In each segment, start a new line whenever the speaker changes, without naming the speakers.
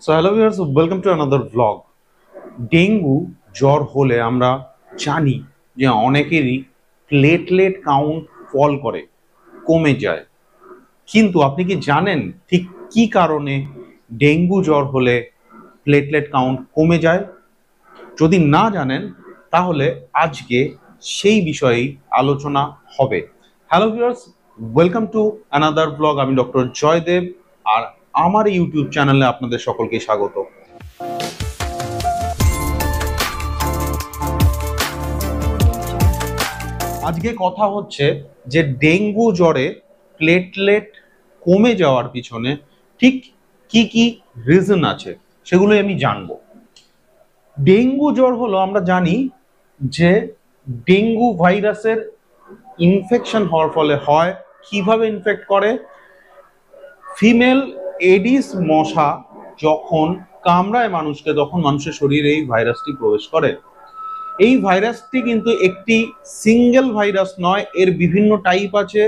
So hello viewers, welcome to another vlog. Dengue জ্বর হলে আমরা জানি যে অনেকেরই প্লেটলেট কাউন্ট ফল করে, কমে যায়। কিন্তু আপনি কি জানেন ঠিক কি কারণে ডেঙ্গু জ্বর হলে প্লেটলেট কাউন্ট কমে যায়? যদি না জানেন তাহলে আজকে সেই বিষয়েই আলোচনা হবে। Hello viewers, welcome to another blog. আমি ডক্টর জয়দেব, আর আমার ইউটিউব চ্যানেলে আপনাদের সকলকে স্বাগত। আজকে কথা হচ্ছে যে ডেঙ্গু জ্বরে প্লেটলেট কমে যাওয়ার পিছনে ঠিক কি কি রিজন আছে সেগুলোই আমি জানবো। ডেঙ্গু জ্বর হলো, আমরা জানি যে ডেঙ্গু ভাইরাসের ইনফেকশন হওয়ার ফলে হয়। কিভাবে ইনফেক্ট করে? ফিমেল এডিস মশা যখন কামড়ায় মানুষকে, তখন মানুষের শরীরে এই ভাইরাসটি প্রবেশ করে। এই ভাইরাসটি কিন্তু একটি সিঙ্গেল ভাইরাস নয়, এর বিভিন্ন টাইপ আছে,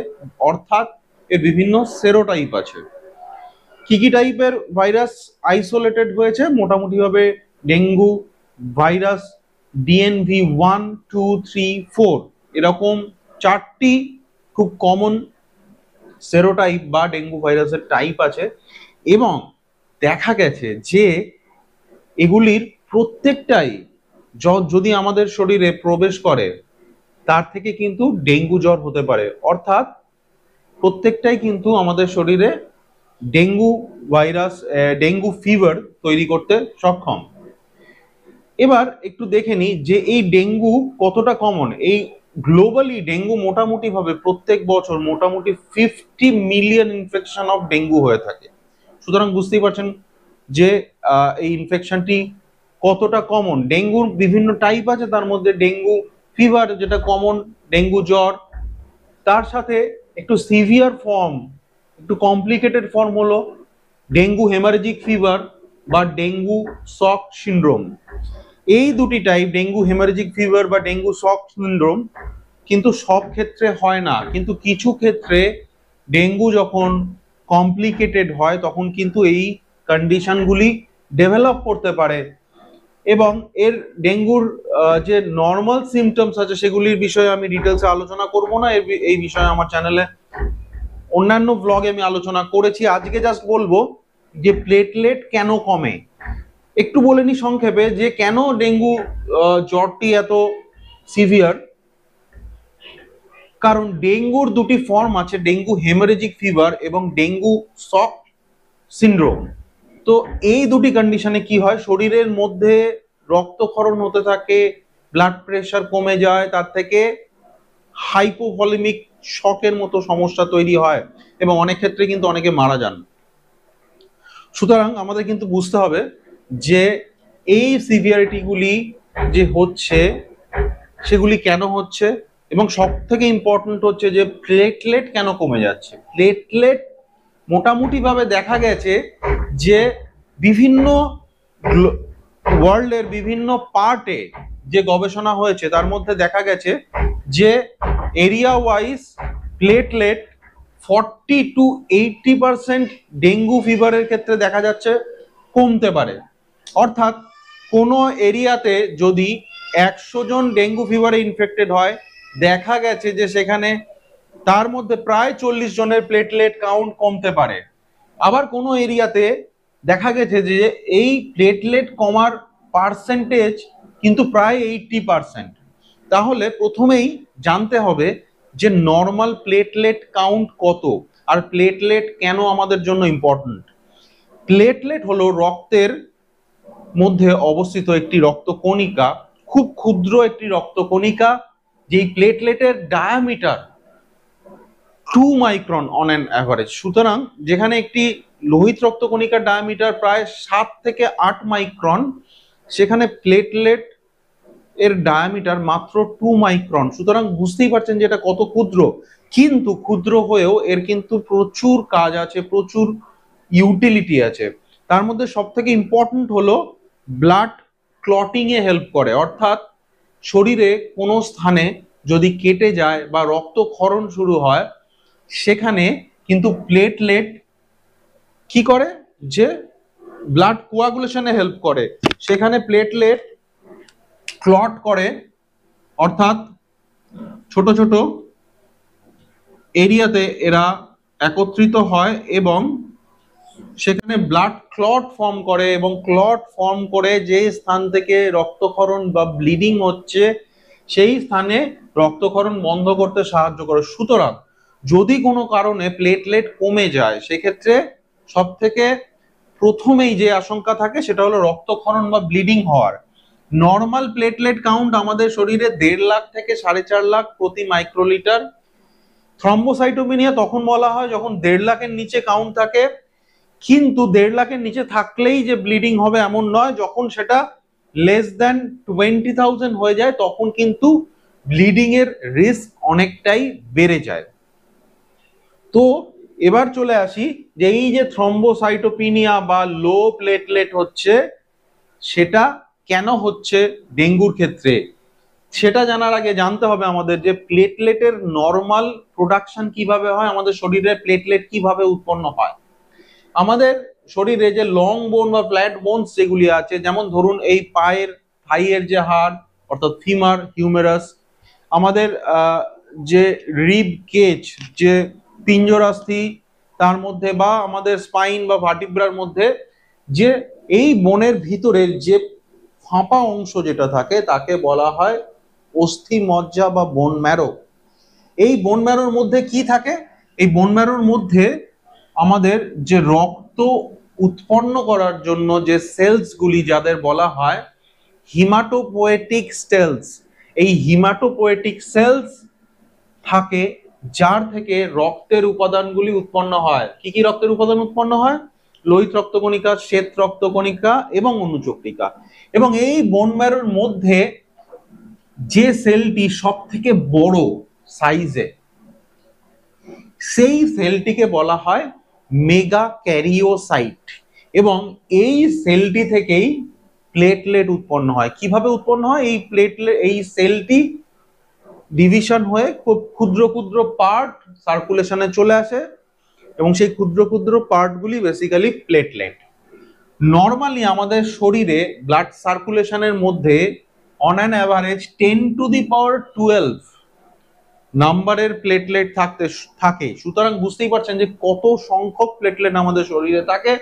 অর্থাৎ এর বিভিন্ন সেরোটাইপ আছে। কি কি টাইপের ভাইরাস আইসোলেটেড হয়েছে? মোটামুটি ভাবে ডেঙ্গু ভাইরাস ডিএনভি 1, 2, 3, 4 এরকম চারটি খুব কমন সেরোটাইপ বা ডেঙ্গু ভাইরাসের টাইপ আছে, এবং দেখা গেছে যে এগুলির প্রত্যেকটাই যদি আমাদের শরীরে প্রবেশ করে তার থেকে কিন্তু ডেঙ্গু জ্বর হতে পারে। অর্থাৎ প্রত্যেকটাই কিন্তু আমাদের শরীরে ডেঙ্গু ভাইরাস, ডেঙ্গু ফিভার তৈরি করতে সক্ষম। এবার একটু দেখে নিই যে এই ডেঙ্গু কতটা কমন। এই গ্লোবালি ডেঙ্গু মোটামুটি ভাবে প্রত্যেক বছর মোটামুটি 50 মিলিয়ন ইনফেকশন অফ ডেঙ্গু হয়ে থাকে। সুতরাং বুঝতেই পারছেন যে এই ইনফেকশনটি কতটা কমন। ডেঙ্গুর বিভিন্ন টাইপ আছে, তার মধ্যে ডেঙ্গু ফিভার যেটা কমন, ডেঙ্গু জ্বর, তার সাথে একটু সিভিয়ার ফর্ম, একটু কমপ্লিকেটেড ফর্ম হলো ডেঙ্গু হেমারেজিক ফিভার বা ডেঙ্গু শক সিনড্রোম। এই দুটি টাইপ, ডেঙ্গু হেমারেজিক ফিভার বা ডেঙ্গু শক সিনড্রোম, কিন্তু সব ক্ষেত্রে হয় না। কিন্তু কিছু ক্ষেত্রে ডেঙ্গু যখন কমপ্লিকেটেড হয় তখন কিন্তু এই কন্ডিশনগুলি ডেভেলপ করতে পারে। এবং এর ডেঙ্গুর যে নর্মাল সিমটমস আছে সেগুলির বিষয়ে আমি ডিটেলসে আলোচনা করব না। এই বিষয়ে আমার চ্যানেলে অন্যান্য ব্লগে আমি আলোচনা করেছি। আজকে জাস্ট বলবো যে প্লেটলেট কেন কমে। একটু বলে নি সংক্ষেপে যে কেন ডেঙ্গু জ্বরটি এত সিভিয়ার। কারণ ডেঙ্গুর দুটি ফর্ম আছে, ডেঙ্গু হেমারেজিক ফিভার এবং ডেঙ্গু শক সিনড্রোম। তো এই দুটি কন্ডিশনে কি হয়, শরীরের মধ্যে রক্তক্ষরণ হতে থাকে, ব্লাড প্রেশার কমে যায়, তার থেকে হাইপোভলিমিক শকের মতো সমস্যা তৈরি হয়, এবং অনেক ক্ষেত্রে কিন্তু অনেকে মারা যান। সুতরাং আমাদের কিন্তু বুঝতে হবে যে এই সিভিয়ারিটিগুলি যে হচ্ছে সেগুলি কেন হচ্ছে, এবং সব থেকে ইম্পর্টেন্ট হচ্ছে যে প্লেটলেট কেন কমে যাচ্ছে। প্লেটলেট মোটামুটি ভাবে দেখা গেছে যে বিভিন্ন ওয়ার্ল্ডের বিভিন্ন পার্টে যে গবেষণা হয়েছে তার মধ্যে দেখা গেছে যে area wise platelet 40 to 80% dengue ফিভারের ক্ষেত্রে দেখা যাচ্ছে কমতে পারে। অর্থাৎ কোনো এরিয়াতে যদি 100 জন ডেঙ্গু ফিভারে ইনফেক্টেড হয়, দেখা গেছে যে সেখানে তার মধ্যে প্রায় 40 জনের প্লেটলেট কাউন্ট কমতে পারে। আবার কোনো এরিয়াতে দেখা গেছে যে এই প্লেটলেট কমার পার্সেন্টেজ কিন্তু প্রায় 80%। তাহলে প্রথমেই জানতে হবে যে নর্মাল প্লেটলেট কাউন্ট কত, আর প্লেটলেট কেন আমাদের জন্য ইম্পর্টেন্ট। প্লেটলেট হলো রক্তের মধ্যে অবস্থিত একটি রক্তকণিকা, খুব ক্ষুদ্র একটি রক্তকণিকা, যেই প্লেটলেটের diameter 2 micron on an average. সুতরাং যেখানে একটি লোহিত রক্তকণিকার ডায়ামিটার প্রায় 7 থেকে 8 মাইক্রন, সেখানে প্লেটলেট এর ডায়ামিটার মাত্র 2 মাইক্রন। সুতরাং বুঝতেই পারছেন যে এটা কত ক্ষুদ্র। কিন্তু ক্ষুদ্র হয়েও এর কিন্তু প্রচুর কাজ আছে, প্রচুর ইউটিলিটি আছে। তার মধ্যে সব থেকে ইম্পর্টেন্ট হলো ব্লাড ক্লটিং এ হেল্প করে। অর্থাৎ শরীরে কোনো স্থানে যদি কেটে যায় বা রক্তক্ষরণ শুরু হয়, সেখানে কিন্তু প্লেটলেট কি করে যে ব্লাড কোয়াগুলেশনে হেল্প করে, সেখানে প্লেটলেট ক্লট করে, অর্থাৎ ছোট ছোট এরিয়াতে এরা একত্রিত হয় এবং সেখানে ব্লাড ক্লট ফর্ম করে, এবং ক্লট ফর্ম করে যে স্থান থেকে রক্তক্ষরণ বা ব্লিডিং হচ্ছে সেই স্থানে রক্তক্ষরণ বন্ধ করতে সাহায্য করে। সুতরাং যদি কোনো কারণে প্লেটলেট কমে যায়, সেক্ষেত্রে সব থেকে প্রথমেই যে আশঙ্কা থাকে সেটা হলো রক্তক্ষরণ বা ব্লিডিং হওয়ার। নর্মাল প্লেটলেট কাউন্ট আমাদের শরীরে 1.5 লাখ থেকে 4.5 লাখ প্রতি মাইক্রোলিটার। থ্রম্বোসাইটোপেনিয়া তখন বলা হয় যখন 1.5 লাখের নিচে কাউন্ট থাকে, কিন্তু 1.5 লাখের নিচে থাকলেই যে ব্লিডিং হবে এমন নয়, যখন সেটা লেস দ্যান 20,000 হয়ে যায় তখন কিন্তু ব্লিডিং এর রিস্ক অনেকটাই বেড়ে যায়। তো এবার চলে আসি যে এই যে থ্রম্বোসাইটোপিনিয়া বা লো প্লেটলেট হচ্ছে, সেটা কেন হচ্ছে ডেঙ্গুর ক্ষেত্রে, সেটা জানার আগে জানতে হবে আমাদের যে প্লেটলেটের নর্মাল প্রোডাকশন কিভাবে হয়, আমাদের শরীরে প্লেটলেট কিভাবে উৎপন্ন হয়। আমাদের শরীরে যে লং বোন বা ফ্ল্যাট বোনস যেগুলি আছে, যেমন ধরুন এই পায়ের থাইয়ের যে হাড় অর্থাৎ ফিমার, হিউমেরাস, আমাদের যে রিব কেজ যে পিঞ্জরাস্থি তার মধ্যে, বা আমাদের স্পাইন বা ভার্টিব্রার মধ্যে যে এই বোনের ভিতরের যে ফাঁপা অংশ যেটা থাকে তাকে বলা হয় অস্থি মজ্জা বা বোন ম্যারো। এই বোন ম্যারোর মধ্যে কি থাকে? এই বোন ম্যারোর মধ্যে আমাদের যে রক্ত উৎপন্ন করার জন্য যে সেলস গুলি যাদের বলা হয় হিমাটোপোয়েটিক সেলস, এই হিমাটোপোয়েটিক সেলস থাকে, যার থেকে রক্তের উপাদানগুলি উৎপন্ন হয়। কি কি রক্তের উপাদান উৎপন্ন হয়? লোহিত রক্তকণিকা, শ্বেত রক্তকণিকা এবং অনুচক্রিকা। এবং এই বোন ম্যারোর মধ্যে যে সেলটি সব থেকে বড় সাইজে, সেই সেলটিকে বলা হয় মেগা ক্যারিওসাইট, এবং এই সেলটি থেকেই প্লেটলেট উৎপন্ন হয়। কিভাবে উৎপন্ন হয়? এই প্লেটলেট, এই সেলটি ডিভিশন হয়ে খুব ক্ষুদ্র ক্ষুদ্র পার্ট সার্কুলেশনে চলে আসে, এবং সেই ক্ষুদ্র ক্ষুদ্র পার্টগুলি বেসিক্যালি প্লেটলেট। নর্মালি আমাদের শরীরে ব্লাড সার্কুলেশনের মধ্যে অন অ্যান অ্যাভারেজ 10⁻12 নাম্বারের প্লেটলেট থাকে। সুতরাং বুঝতেই পারছেন যে কত সংখ্যক প্লেটলেট আমাদের শরীরে থাকে।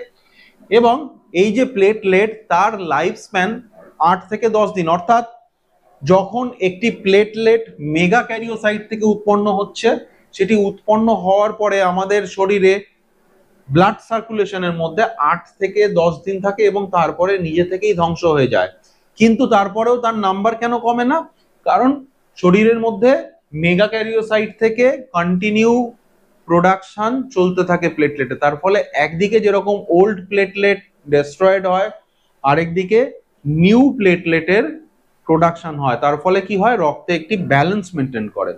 এবং এই যে প্লেটলেট, তার লাইফ স্প্যান 8 থেকে 10 দিন, অর্থাৎ যখন একটি প্লেটলেট মেগা ক্যারিওসাইট থেকে উৎপন্ন হচ্ছে, সেটি উৎপন্ন হওয়ার পরে আমাদের শরীরে ব্লাড সার্কুলেশনের মধ্যে 8 থেকে 10 দিন থাকে এবং তারপরে নিজে থেকেই ধ্বংস হয়ে যায়। কিন্তু তারপরেও তার নাম্বার কেন কমে না? কারণ শরীরের মধ্যে মেগা ক্যারিওসাইট থেকে কন্টিনিউ প্রোডাকশন চলতে থাকে প্লেটলেটে। তার ফলে একদিকে যেরকম ওল্ড প্লেটলেট ডেস্ট্রয়েড হয়, আরেকদিকে নিউ প্লেটলেটের প্রোডাকশন হয়। তার ফলে কি হয়? রক্তে একটি ব্যালেন্স মেনটেন করে।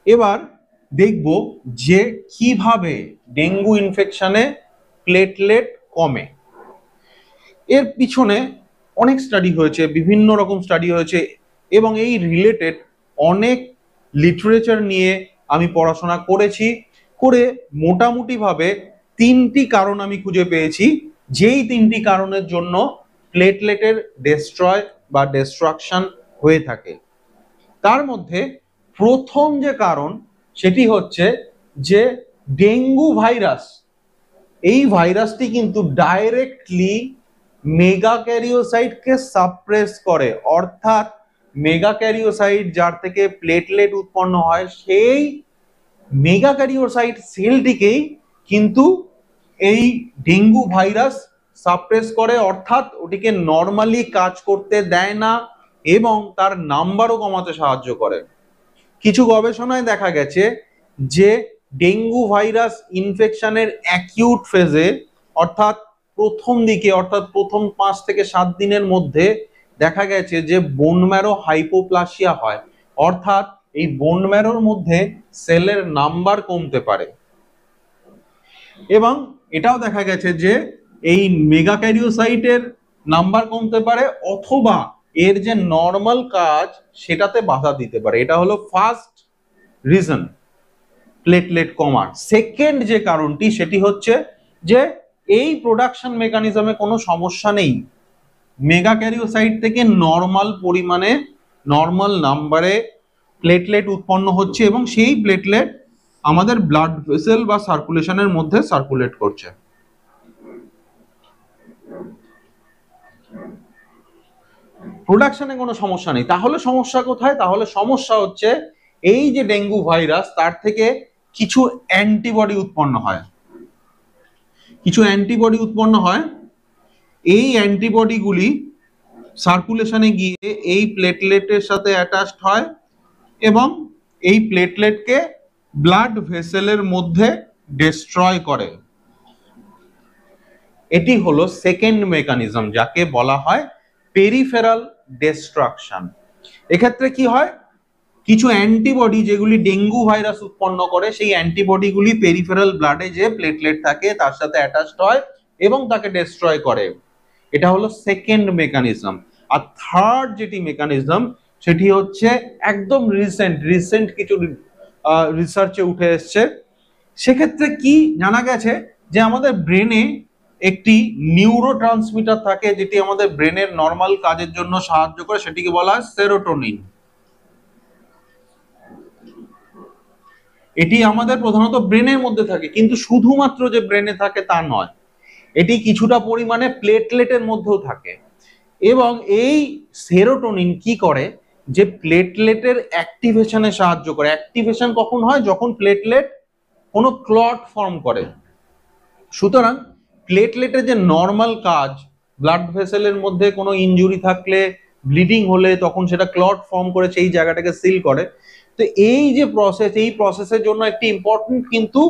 এবার দেখব যে কিভাবে ডেঙ্গু ইনফেকশনে প্লেটলেট কমে। এর পিছনে অনেক স্টাডি হয়েছে, বিভিন্ন রকম স্টাডি হয়েছে, এবং এই রিলেটেড অনেক লিটারেচার নিয়ে আমি পড়াশোনা করেছি। করে মোটামুটি ভাবে 3টি কারণ আমি খুঁজে পেয়েছি, যেই 3টি কারণের জন্য প্লেটলেটের ডেস্ট্রয় বা ডিস্ট্রাকশন হয়ে থাকে। তার মধ্যে প্রথম যে কারণ সেটি হচ্ছে যে ডেঙ্গু ভাইরাস, এই ভাইরাসটি কিন্তু ডাইরেক্টলি মেগা ক্যারিওসাইটকে সাপ্রেস করে, অর্থাৎ মেগা ক্যারিওসাইট যার থেকে প্লেটলেট উৎপন্ন হয়, সেই মেগা ক্যারিওসাইট সেলটিকেই কিন্তু এই ডেঙ্গু ভাইরাস সাপ্রেস করে, অর্থাৎ ওটিকে নর্মালি কাজ করতে দেয় না এবং তার নাম্বারও কমাতে সাহায্য করে। কিছু গবেষণায় দেখা গেছে যে ডেঙ্গু ভাইরাস ইনফেকশনের অ্যাকিউট ফেজে, অর্থাৎ প্রথম দিকে, অর্থাৎ প্রথম 5 থেকে 7 দিনের মধ্যে দেখা গেছে যে বোন ম্যারো হাইপোপ্লাসিয়া হয়, অর্থাৎ এই বোন ম্যারোর মধ্যে সেলের নাম্বার কমতে পারে। এবং এটাও দেখা গেছে যে এই মেগা ক্যারিওসাইটের নাম্বার কমতে পারে, অথবা এর যে নর্মাল কাজ সেটাতে বাধা দিতে পারে। এটা হলো ফার্স্ট রিজন প্লেটলেট কমার। সেকেন্ড যে কারণটি সেটি হচ্ছে যে এই প্রোডাকশন মেকানিজমে কোনো সমস্যা নেই। মেগা ক্যারিওসাইট থেকে নর্মাল পরিমাণে নর্মাল নাম্বারে প্লেটলেট উৎপন্ন হচ্ছে এবং সেই প্লেটলেট আমাদের ব্লাড ভেসেল বা সার্কুলেশনের মধ্যে সার্কুলেট করছে। প্রোডাকশনে কোনো সমস্যা নেই। তাহলে সমস্যা কোথায়? তাহলে সমস্যা হচ্ছে এই যে ডেঙ্গু ভাইরাস, তার থেকে কিছু অ্যান্টিবডি উৎপন্ন হয়। কিছু অ্যান্টিবডি উৎপন্ন হয়, এই অ্যান্টিবডিগুলি সার্কুলেশনে গিয়ে এই প্লেটলেটের সাথে অ্যাটাচড হয় এবং এই প্লেটলেটকে ব্লাড ভেসেলের মধ্যে ডিস্ট্রয় করে। এটি হলো সেকেন্ড মেকানিজম, যাকে বলা হয় পেরিফেরাল ডিস্ট্রাকশন। এক্ষেত্রে কি হয়, কিছু অ্যান্টিবডি যেগুলি ডেঙ্গু ভাইরাস উৎপন্ন করে, সেই অ্যান্টিবডিগুলি পেরিফেরাল ব্লাডে যে প্লেটলেট থাকে তার সাথে অ্যাটাচড হয় এবং তাকে ডিস্ট্রয় করে। এটা হলো সেকেন্ড মেকানিজম। আর থার্ড যেটি মেকানিজম, সেটি হচ্ছে একদম রিসেন্ট কিছু রিসার্চে উঠে এসছে। সেক্ষেত্রে কি জানা গেছে যে আমাদের ব্রেনে একটি নিউরোট্রান্সমিটার থাকে যেটি আমাদের ব্রেনের নর্মাল কাজের জন্য সাহায্য করে, সেটিকে বলা হয় সেরোটোনিন। এটি আমাদের প্রধানত ব্রেনের মধ্যে থাকে, কিন্তু শুধুমাত্র যে ব্রেনে থাকে তা নয়, এটি কিছুটা পরিমাণে প্লেটলেটের মধ্যেও থাকে। এবং এই সেরোটোনিন কি করে, যে প্লেটলেটের অ্যাক্টিভেশনে সাহায্য করে। অ্যাক্টিভেশন কখন হয়? যখন প্লেটলেট কোনো ক্লট ফর্ম করে। সুতরাং প্লেটলেটের যে নর্মাল কাজ, ব্লাড ভেসেলের মধ্যে কোনো ইনজুরি থাকলে, ব্লিডিং হলে, তখন সেটা ক্লট ফর্ম করে সেই জায়গাটাকে সিল করে। তো এই যে প্রসেস, এই প্রসেসের জন্য একটি ইম্পর্টেন্ট কিন্তু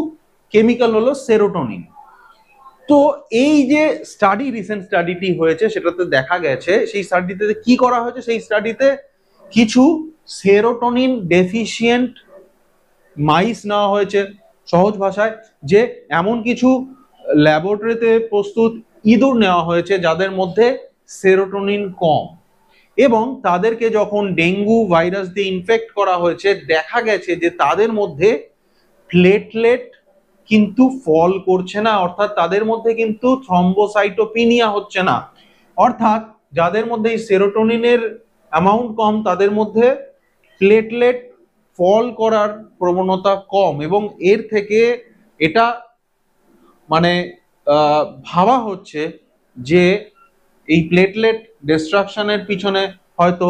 কেমিক্যাল হলো সেরোটোনিন। তো এই যে রিসেন্ট স্টাডিটি হয়েছে, সেটাতে দেখা গেছে, সেই স্টাডিতে কি করা হয়েছে, সেই স্টাডিতে কিছু সেরোটোনিন ডেফিসিয়েন্ট মাইস নেওয়া হয়েছে। সহজ ভাষায়, যে এমন কিছু ল্যাবরেটরিতে প্রস্তুত ইঁদুর নেওয়া হয়েছে যাদের মধ্যে সেরোটোনিন কম, এবং তাদেরকে যখন ডেঙ্গু ভাইরাস দিয়ে ইনফেক্ট করা হয়েছে, দেখা গেছে যে তাদের মধ্যে প্লেটলেট কিন্তু ফল করছে না, অর্থাৎ তাদের মধ্যে কিন্তু থ্রম্বোসাইটোপিনিয়া হচ্ছে না। অর্থাৎ যাদের মধ্যে এই সেরোটোনিনের অ্যামাউন্ট কম, তাদের মধ্যে প্লেটলেট ফল করার প্রবণতা কম। এবং এর থেকে এটা মানে ভাবা হচ্ছে যে এই প্লেটলেট ডিস্ট্রাকশনের পিছনে হয়তো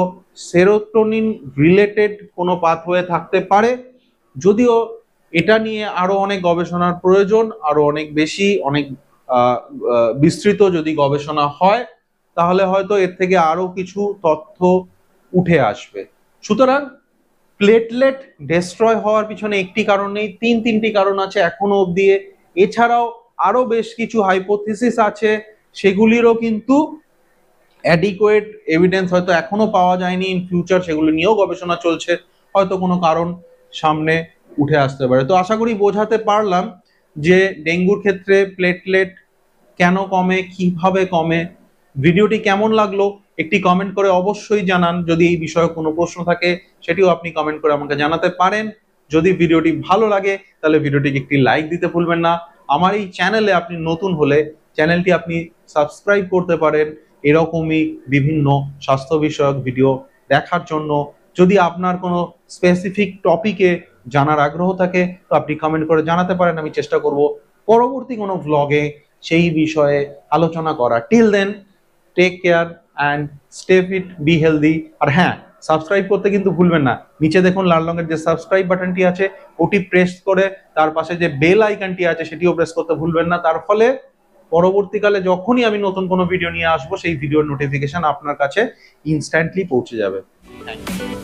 সেরোটোনিন রিলেটেড কোনো পাথওয়ে থাকতে পারে। যদিও এটা নিয়ে আরো অনেক গবেষণার প্রয়োজন, আরো অনেক বেশি, অনেক বিস্তৃত যদি গবেষণা হয়, তাহলে হয়তো এর থেকে আরো কিছু তথ্য উঠে আসবে। সুতরাং প্লেটলেট ডিস্ট্রয় হওয়ার পিছনে একটি কারণ নেই, তিনটি কারণ আছে এখনো অবধি। এছাড়াও আরো বেশ কিছু হাইপোথিসিস আছে, সেগুলিরও কিন্তু অ্যাডিকুয়েট এভিডেন্স হয়তো এখনো পাওয়া যায়নি। ইন ফিউচার সেগুলো নিয়েও গবেষণা চলছে, হয়তো কোনো কারণ সামনে উঠে আসতে পারে। তো আশা করি বোঝাতে পারলাম যে ডেঙ্গুর ক্ষেত্রে প্লেটলেট কেন কমে, কিভাবে কমে। ভিডিওটি কেমন লাগলো একটি কমেন্ট করে অবশ্যই জানান। যদি এই বিষয়ে কোনো প্রশ্ন থাকে সেটিও আপনি কমেন্ট করে আমাকে জানাতে পারেন। যদি ভিডিওটি ভালো লাগে তাহলে ভিডিওটিকে একটি লাইক দিতে ভুলবেন না। আমার এই চ্যানেলে আপনি নতুন হলে চ্যানেলটি আপনি সাবস্ক্রাইব করতে পারেন এরকমই বিভিন্ন স্বাস্থ্য বিষয়ক ভিডিও দেখার জন্য। যদি আপনার কোনো স্পেসিফিক টপিকে জানার আগ্রহ থাকে তো আপনি কমেন্ট করে জানাতে পারেন, আমি চেষ্টা করব পরবর্তী কোনো ভ্লগে সেই বিষয়ে আলোচনা করা। Till then, take care and stay fit, be healthy. আর হ্যাঁ, সাবস্ক্রাইব করতে কিন্তু ভুলবেন না। নিচে দেখুন লাল রঙের যে সাবস্ক্রাইব বাটনটি আছে, ওটি প্রেস করে তার পাশে যে বেল আইকনটি আছে সেটিও প্রেস করতে ভুলবেন না। তার ফলে পরবর্তীকালে যখনই আমি নতুন কোনো ভিডিও নিয়ে আসবো, সেই ভিডিওর নোটিফিকেশন আপনার কাছে ইনস্ট্যান্টলি পৌঁছে যাবে। Thank you.